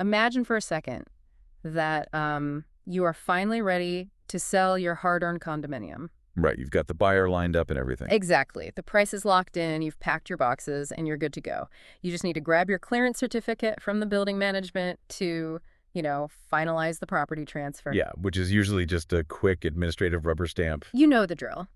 Imagine for a second that you are finally ready to sell your hard-earned condominium. Right, you've got the buyer lined up and everything. Exactly. The price is locked in, you've packed your boxes, and you're good to go. You just need to grab your clearance certificate from the building management to, finalize the property transfer. Yeah, which is usually just a quick administrative rubber stamp. You know the drill.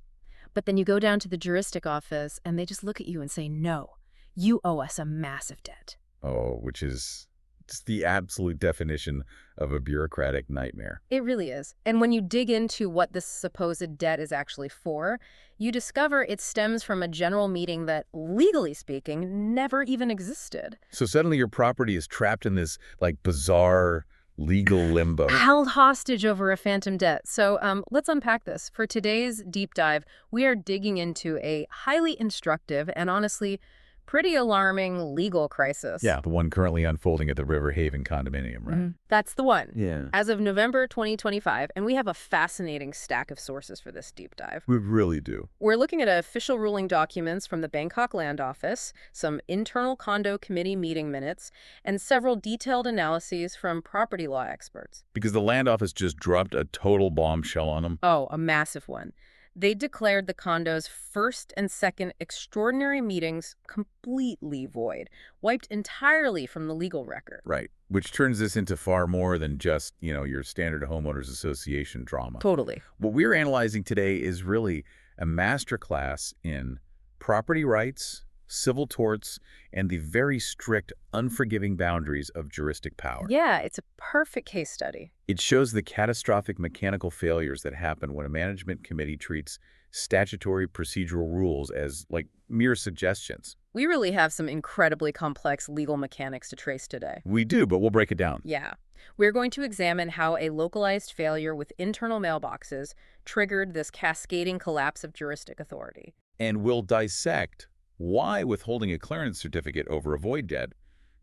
But then you go down to the juristic office, and they just look at you and say, no, you owe us a massive debt. Oh, which is just the absolute definition of a bureaucratic nightmare. It really is. And when you dig into what this supposed debt is actually for, you discover it stems from a general meeting that, legally speaking, never even existed. So suddenly your property is trapped in this, bizarre legal limbo. Held hostage over a phantom debt. So let's unpack this. For today's deep dive, we are digging into a highly instructive and honestly pretty alarming legal crisis. Yeah, the one currently unfolding at the River Haven condominium, right? That's the one. Yeah. As of November 2025, and we have a fascinating stack of sources for this deep dive. We really do. We're looking at official ruling documents from the Bangkok Land Office, some internal condo committee meeting minutes, and several detailed analyses from property law experts. Because the land office just dropped a total bombshell on them. Oh, a massive one. They declared the condo's first and second extraordinary meetings completely void, wiped entirely from the legal record. Right, which turns this into far more than just, your standard homeowners association drama. Totally. What we're analyzing today is really a masterclass in property rights, civil torts, and the very strict, unforgiving boundaries of juristic power. Yeah, it's a perfect case study. It shows the catastrophic mechanical failures that happen when a management committee treats statutory procedural rules as, mere suggestions. We really have some incredibly complex legal mechanics to trace today. We do, but we'll break it down. Yeah. We're going to examine how a localized failure with internal mailboxes triggered this cascading collapse of juristic authority. And we'll dissect why withholding a clearance certificate over a void debt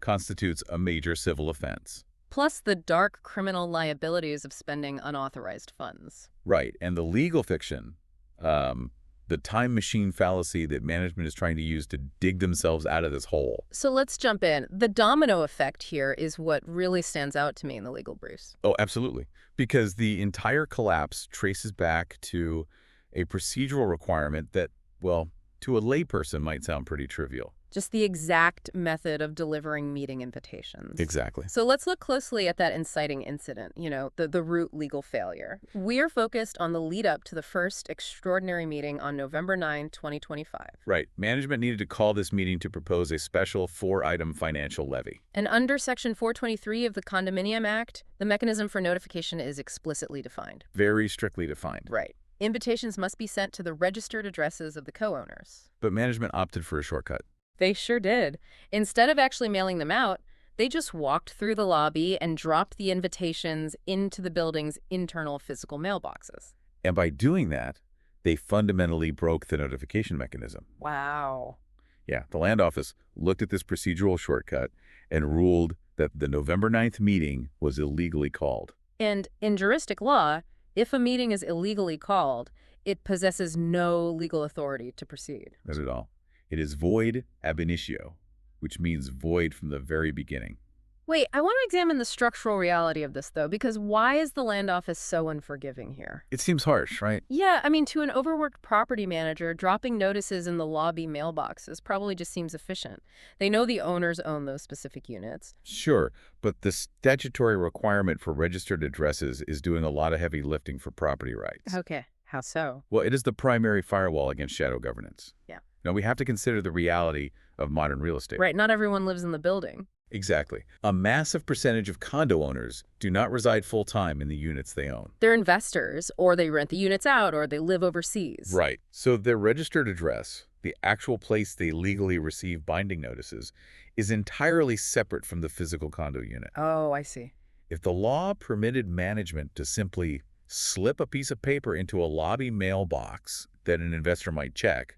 constitutes a major civil offense. Plus the dark criminal liabilities of spending unauthorized funds. Right, and the legal fiction, the time machine fallacy that management is trying to use to dig themselves out of this hole. So let's jump in. The domino effect here is what really stands out to me in the legal briefs. Oh, absolutely. Because the entire collapse traces back to a procedural requirement that, to a layperson might sound pretty trivial. Just the exact method of delivering meeting invitations. Exactly. So let's look closely at that inciting incident, the root legal failure. We are focused on the lead up to the first extraordinary meeting on November 9, 2025. Right. Management needed to call this meeting to propose a special 4-item financial levy. And under Section 423 of the Condominium Act, the mechanism for notification is explicitly defined. Very strictly defined. Right. Invitations must be sent to the registered addresses of the co-owners. But management opted for a shortcut. They sure did. Instead of actually mailing them out, they just walked through the lobby and dropped the invitations into the building's internal physical mailboxes. And by doing that, they fundamentally broke the notification mechanism. Wow. Yeah, the land office looked at this procedural shortcut and ruled that the November 9th meeting was illegally called. And in juristic law, if a meeting is illegally called, it possesses no legal authority to proceed. Not at all. It is void ab initio, which means void from the very beginning. Wait, I want to examine the structural reality of this, though, because why is the land office so unforgiving here? It seems harsh, right? Yeah, to an overworked property manager, dropping notices in the lobby mailboxes probably just seems efficient. They know the owners own those specific units. Sure, but the statutory requirement for registered addresses is doing a lot of heavy lifting for property rights. Okay, how so? Well, it is the primary firewall against shadow governance. Yeah. Now, we have to consider the reality of modern real estate. Right, not everyone lives in the building. Exactly. A massive percentage of condo owners do not reside full-time in the units they own. They're investors, or they rent the units out, or they live overseas. Right. So their registered address, the actual place they legally receive binding notices, is entirely separate from the physical condo unit. Oh, I see. If the law permitted management to simply slip a piece of paper into a lobby mailbox that an investor might check,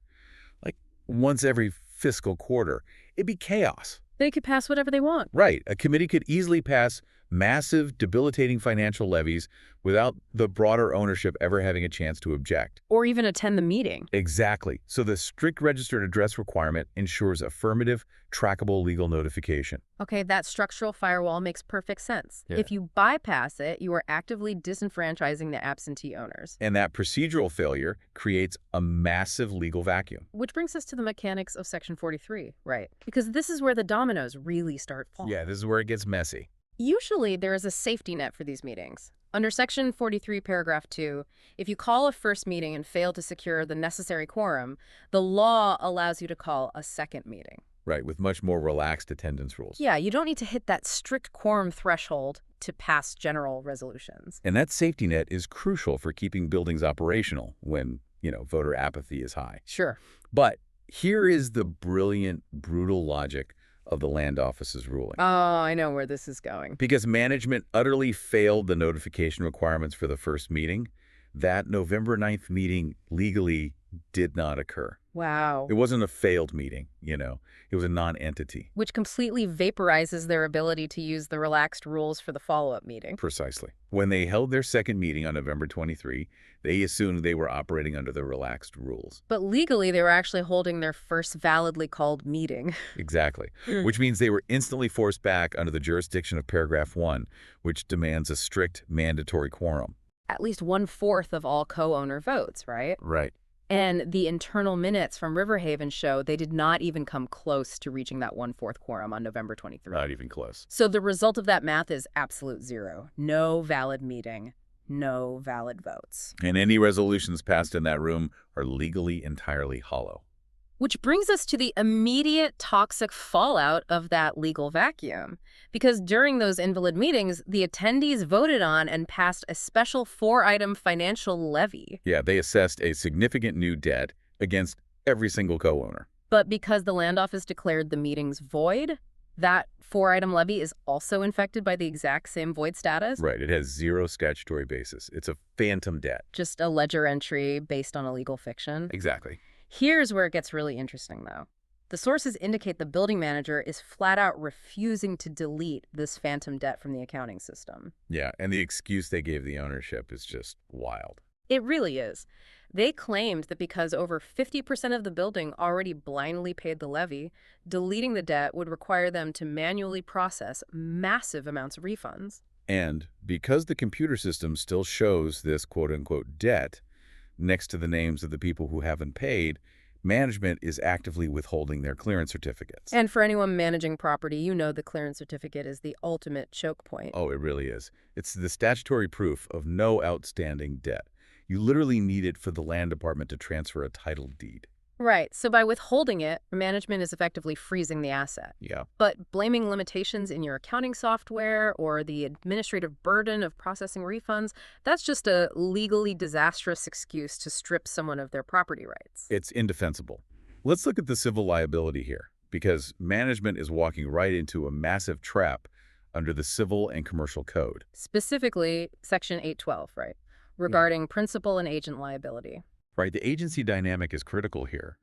once every fiscal quarter, it'd be chaos. They could pass whatever they want. Right. A committee could easily pass Massive, debilitating financial levies without the broader ownership ever having a chance to object. Or even attend the meeting. Exactly. So the strict registered address requirement ensures affirmative, trackable legal notification. Okay, that structural firewall makes perfect sense. Yeah. If you bypass it, you are actively disenfranchising the absentee owners. And that procedural failure creates a massive legal vacuum. Which brings us to the mechanics of Section 43, right? Because this is where the dominoes really start falling. Yeah, this is where it gets messy. Usually, there is a safety net for these meetings. Under Section 43, Paragraph 2, if you call a first meeting and fail to secure the necessary quorum, the law allows you to call a second meeting. Right, with much more relaxed attendance rules. Yeah, you don't need to hit that strict quorum threshold to pass general resolutions. And that safety net is crucial for keeping buildings operational when, voter apathy is high. Sure. But here is the brilliant, brutal logic of the land office's ruling. Oh, I know where this is going. Because management utterly failed the notification requirements for the first meeting, that November 9th meeting legally did not occur. Wow. It wasn't a failed meeting, It was a non-entity. Which completely vaporizes their ability to use the relaxed rules for the follow-up meeting. Precisely. When they held their second meeting on November 23, they assumed they were operating under the relaxed rules. But legally, they were actually holding their first validly called meeting. Exactly. Which means they were instantly forced back under the jurisdiction of Paragraph 1, which demands a strict mandatory quorum. At least 1/4 of all co-owner votes, right? Right. And the internal minutes from Riverhaven show they did not even come close to reaching that 1/4 quorum on November 23. Not even close. So the result of that math is absolute zero. No valid meeting, no valid votes. And any resolutions passed in that room are legally entirely hollow. Which brings us to the immediate toxic fallout of that legal vacuum. Because during those invalid meetings, the attendees voted on and passed a special 4-item financial levy. Yeah, they assessed a significant new debt against every single co-owner. But because the land office declared the meetings void, that 4-item levy is also infected by the exact same void status? Right, it has zero statutory basis. It's a phantom debt. Just a ledger entry based on a legal fiction? Exactly. Here's where it gets really interesting, though. The sources indicate the building manager is flat out refusing to delete this phantom debt from the accounting system. Yeah, and the excuse they gave the ownership is just wild. It really is. They claimed that because over 50% of the building already blindly paid the levy, deleting the debt would require them to manually process massive amounts of refunds. And because the computer system still shows this quote-unquote debt next to the names of the people who haven't paid, management is actively withholding their clearance certificates. And for anyone managing property, the clearance certificate is the ultimate choke point. Oh, it really is. It's the statutory proof of no outstanding debt. You literally need it for the land department to transfer a title deed. Right. So by withholding it, management is effectively freezing the asset. Yeah. But blaming limitations in your accounting software or the administrative burden of processing refunds, that's just a legally disastrous excuse to strip someone of their property rights. It's indefensible. Let's look at the civil liability here, because management is walking right into a massive trap under the Civil and Commercial Code. Specifically, Section 812, right? Regarding principal and agent liability. Right, the agency dynamic is critical here.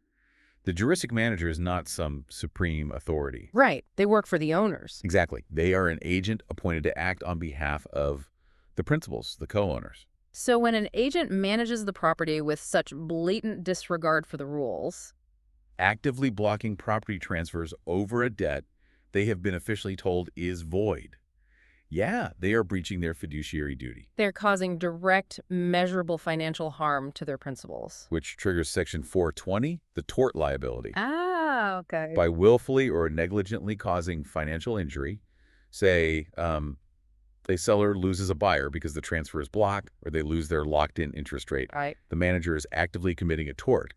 The juristic manager is not some supreme authority. Right, they work for the owners. Exactly. They are an agent appointed to act on behalf of the principals, the co-owners. So when an agent manages the property with such blatant disregard for the rules, actively blocking property transfers over a debt they have been officially told is void, yeah, they are breaching their fiduciary duty. They're causing direct, measurable financial harm to their principals. Which triggers Section 420, the tort liability. Ah, okay. By willfully or negligently causing financial injury, say a seller loses a buyer because the transfer is blocked, or they lose their locked-in interest rate. Right. The manager is actively committing a tort.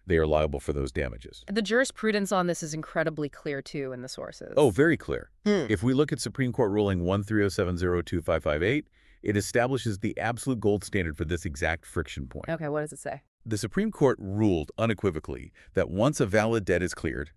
They are liable for those damages. The jurisprudence on this is incredibly clear, too, in the sources. Oh, very clear. If we look at Supreme Court Ruling 130702558, it establishes the absolute gold standard for this exact friction point. Okay, what does it say? The Supreme Court ruled unequivocally that once a valid debt is cleared,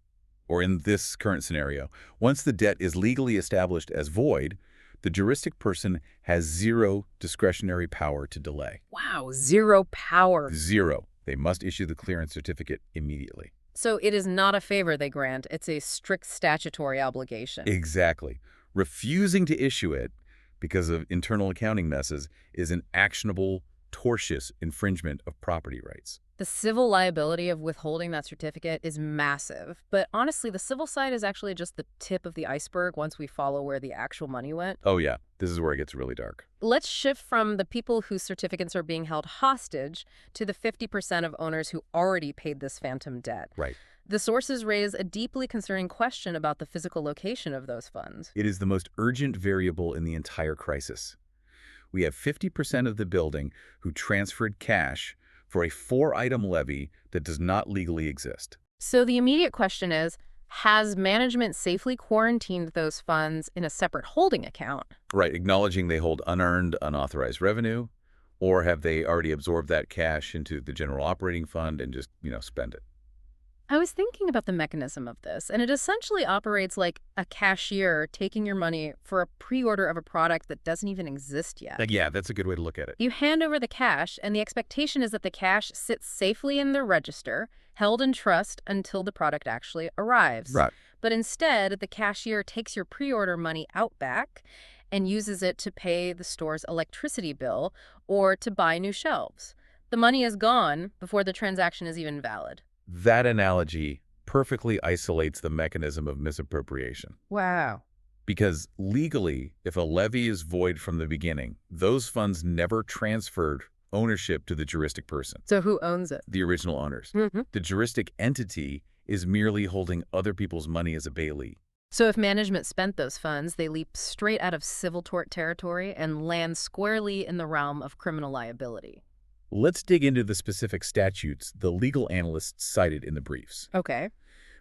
or in this current scenario, once the debt is legally established as void, the juristic person has zero discretionary power to delay. Wow, zero power. Zero. They must issue the clearance certificate immediately. So it is not a favor they grant. It's a strict statutory obligation. Exactly. Refusing to issue it because of internal accounting messes is an actionable, tortious infringement of property rights. The civil liability of withholding that certificate is massive. But honestly, the civil side is actually just the tip of the iceberg once we follow where the actual money went. Oh yeah, this is where it gets really dark. Let's shift from the people whose certificates are being held hostage to the 50% of owners who already paid this phantom debt. Right. The sources raise a deeply concerning question about the physical location of those funds. It is the most urgent variable in the entire crisis. We have 50% of the building who transferred cash for a 4-item levy that does not legally exist. So the immediate question is, has management safely quarantined those funds in a separate holding account? Right, acknowledging they hold unearned, unauthorized revenue, or have they already absorbed that cash into the general operating fund and just, spend it? I was thinking about the mechanism of this, and it essentially operates like a cashier taking your money for a pre-order of a product that doesn't even exist yet. Yeah, that's a good way to look at it. You hand over the cash, and the expectation is that the cash sits safely in the register, held in trust until the product actually arrives. Right. But instead, the cashier takes your pre-order money out back and uses it to pay the store's electricity bill or to buy new shelves. The money is gone before the transaction is even valid. That analogy perfectly isolates the mechanism of misappropriation. Wow. Because legally, if a levy is void from the beginning, those funds never transferred ownership to the juristic person. So who owns it? The original owners. The juristic entity is merely holding other people's money as a bailee. So if management spent those funds, they leap straight out of civil tort territory and land squarely in the realm of criminal liability. Let's dig into the specific statutes the legal analysts cited in the briefs. Okay.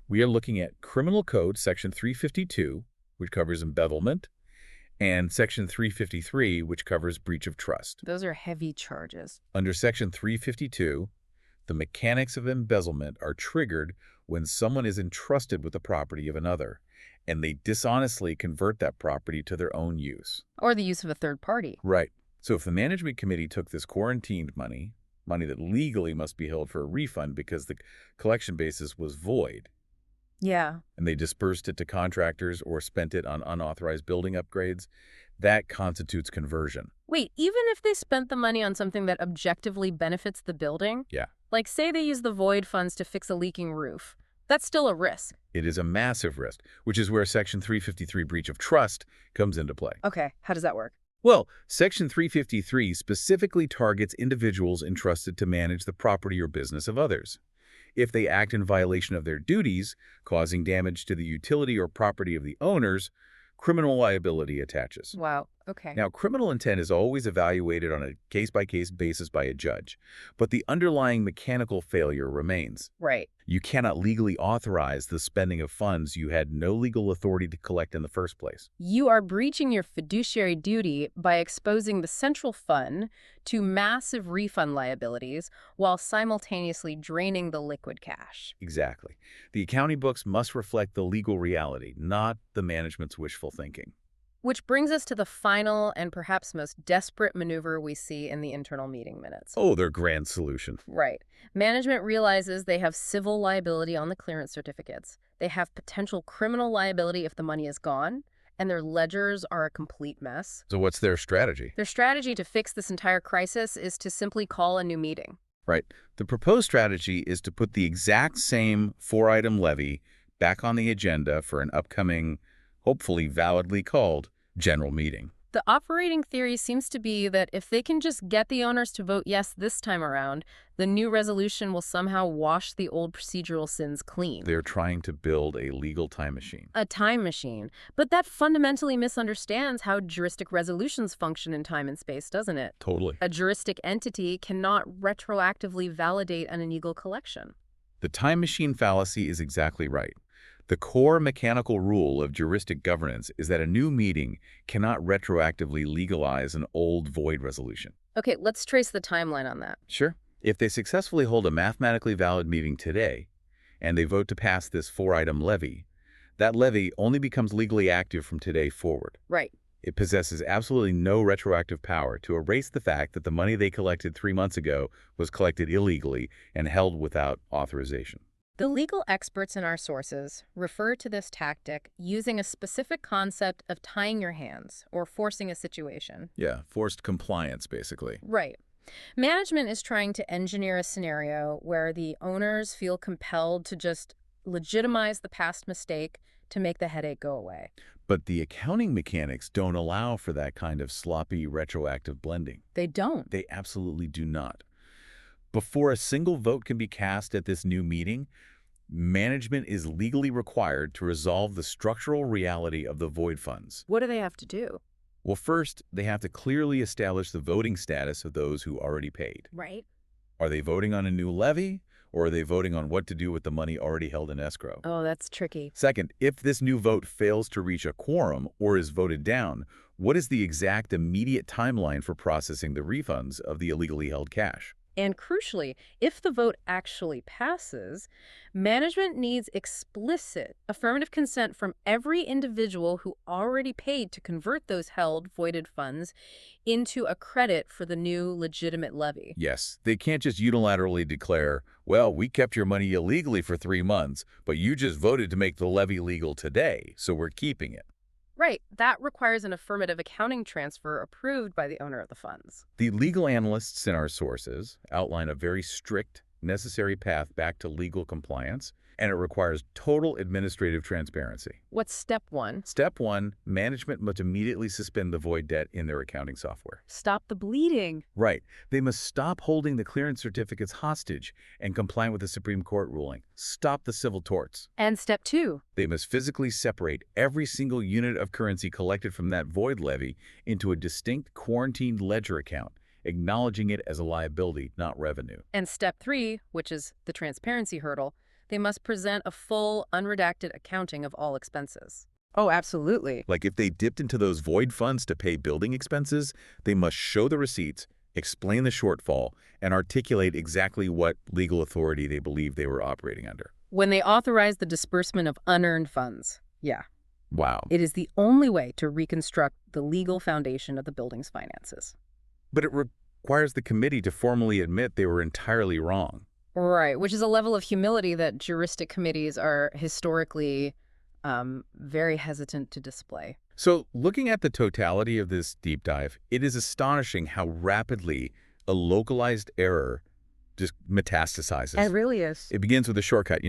We are looking at Criminal Code Section 352, which covers embezzlement, and Section 353, which covers breach of trust. Those are heavy charges. Under Section 352, the mechanics of embezzlement are triggered when someone is entrusted with the property of another, and they dishonestly convert that property to their own use. Or the use of a third party. Right. So if the management committee took this quarantined money that legally must be held for a refund because the collection basis was void, Yeah. and they dispersed it to contractors or spent it on unauthorized building upgrades, that constitutes conversion. Wait, even if they spent the money on something that objectively benefits the building? Yeah. Like say they use the void funds to fix a leaking roof. That's still a risk. It is a massive risk, which is where Section 353 breach of trust comes into play. Okay, how does that work? Well, Section 353 specifically targets individuals entrusted to manage the property or business of others. If they act in violation of their duties, causing damage to the utility or property of the owners, criminal liability attaches. Wow, okay. Now, criminal intent is always evaluated on a case-by-case basis by a judge, but the underlying mechanical failure remains. Right. You cannot legally authorize the spending of funds you had no legal authority to collect in the first place. You are breaching your fiduciary duty by exposing the central fund to massive refund liabilities while simultaneously draining the liquid cash. Exactly. The accounting books must reflect the legal reality, not the management's wishful thinking. Which brings us to the final and perhaps most desperate maneuver we see in the internal meeting minutes. Oh, their grand solution. Right. Management realizes they have civil liability on the clearance certificates. They have potential criminal liability if the money is gone, and their ledgers are a complete mess. So what's their strategy? Their strategy to fix this entire crisis is to simply call a new meeting. Right. The proposed strategy is to put the exact same 4-item levy back on the agenda for an upcoming, hopefully validly called, general meeting. The operating theory seems to be that if they can just get the owners to vote yes this time around, the new resolution will somehow wash the old procedural sins clean. They're trying to build a legal time machine. A time machine. But that fundamentally misunderstands how juristic resolutions function in time and space, doesn't it? Totally. A juristic entity cannot retroactively validate an illegal collection. The time machine fallacy is exactly right. The core mechanical rule of juristic governance is that a new meeting cannot retroactively legalize an old void resolution. Okay, let's trace the timeline on that. Sure. If they successfully hold a mathematically valid meeting today, and they vote to pass this 4-item levy, that levy only becomes legally active from today forward. Right. It possesses absolutely no retroactive power to erase the fact that the money they collected 3 months ago was collected illegally and held without authorization. The legal experts in our sources refer to this tactic using a specific concept of tying your hands or forcing a situation. Yeah, forced compliance, basically. Right. Management is trying to engineer a scenario where the owners feel compelled to just legitimize the past mistake to make the headache go away. But the accounting mechanics don't allow for that kind of sloppy, retroactive blending. They don't. They absolutely do not. Before a single vote can be cast at this new meeting, management is legally required to resolve the structural reality of the void funds. What do they have to do? Well, first, they have to clearly establish the voting status of those who already paid. Right. Are they voting on a new levy, or are they voting on what to do with the money already held in escrow? Oh, that's tricky. Second, if this new vote fails to reach a quorum or is voted down, what is the exact immediate timeline for processing the refunds of the illegally held cash? And crucially, if the vote actually passes, management needs explicit affirmative consent from every individual who already paid to convert those held voided funds into a credit for the new legitimate levy. Yes, they can't just unilaterally declare, well, we kept your money illegally for 3 months, but you just voted to make the levy legal today, so we're keeping it. Right. That requires an affirmative accounting transfer approved by the owner of the funds. The legal analysts in our sources outline a very strict, necessary path back to legal compliance, and it requires total administrative transparency. What's step one? Step 1, management must immediately suspend the void debt in their accounting software. Stop the bleeding. Right. They must stop holding the clearance certificates hostage and comply with the Supreme Court ruling. Stop the civil torts. And step two? They must physically separate every single unit of currency collected from that void levy into a distinct quarantined ledger account, acknowledging it as a liability, not revenue. And step three, which is the transparency hurdle, they must present a full, unredacted accounting of all expenses. Oh, absolutely. Like if they dipped into those void funds to pay building expenses, they must show the receipts, explain the shortfall, and articulate exactly what legal authority they believe they were operating under. When they authorize the disbursement of unearned funds, yeah, Wow. it is the only way to reconstruct the legal foundation of the building's finances. But it requires the committee to formally admit they were entirely wrong. Right, which is a level of humility that juristic committees are historically very hesitant to display. So looking at the totality of this deep dive, it is astonishing how rapidly a localized error just metastasizes. It really is. It begins with a shortcut,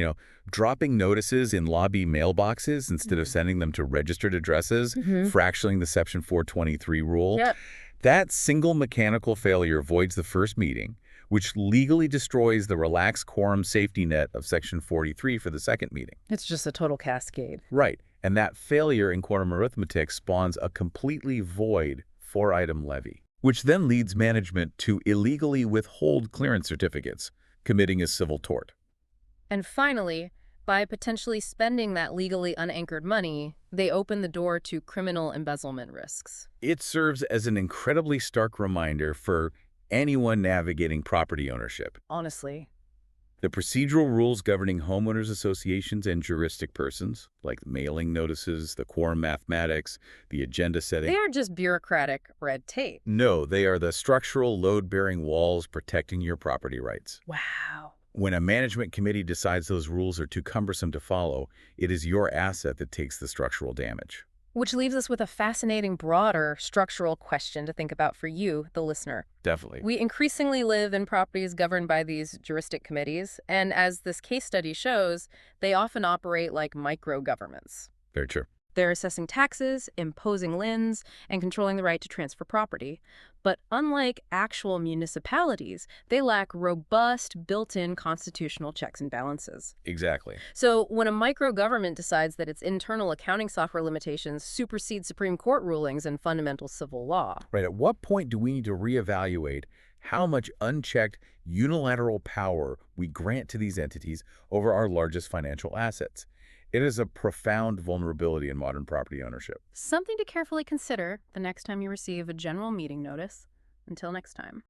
dropping notices in lobby mailboxes instead of sending them to registered addresses, fractioning the Section 423 rule. Yep. That single mechanical failure voids the first meeting, which legally destroys the relaxed quorum safety net of Section 43 for the second meeting. It's just a total cascade. Right. And that failure in quorum arithmetic spawns a completely void 4-item levy, which then leads management to illegally withhold clearance certificates, committing a civil tort. And finally, by potentially spending that legally unanchored money, they open the door to criminal embezzlement risks. It serves as an incredibly stark reminder for anyone navigating property ownership. Honestly. The procedural rules governing homeowners associations and juristic persons, like mailing notices, the quorum mathematics, the agenda setting. They aren't just bureaucratic red tape. No, they are the structural load-bearing walls protecting your property rights. Wow. When a management committee decides those rules are too cumbersome to follow, it is your asset that takes the structural damage. Which leaves us with a fascinating, broader structural question to think about for you, the listener. Definitely. We increasingly live in properties governed by these juristic committees, and as this case study shows, they often operate like micro-governments. Very true. They're assessing taxes, imposing liens, and controlling the right to transfer property. But unlike actual municipalities, they lack robust, built-in constitutional checks and balances. Exactly. So when a micro-government decides that its internal accounting software limitations supersede Supreme Court rulings and fundamental civil law. Right. At what point do we need to reevaluate how much unchecked unilateral power we grant to these entities over our largest financial assets? It is a profound vulnerability in modern property ownership. Something to carefully consider the next time you receive a general meeting notice. Until next time.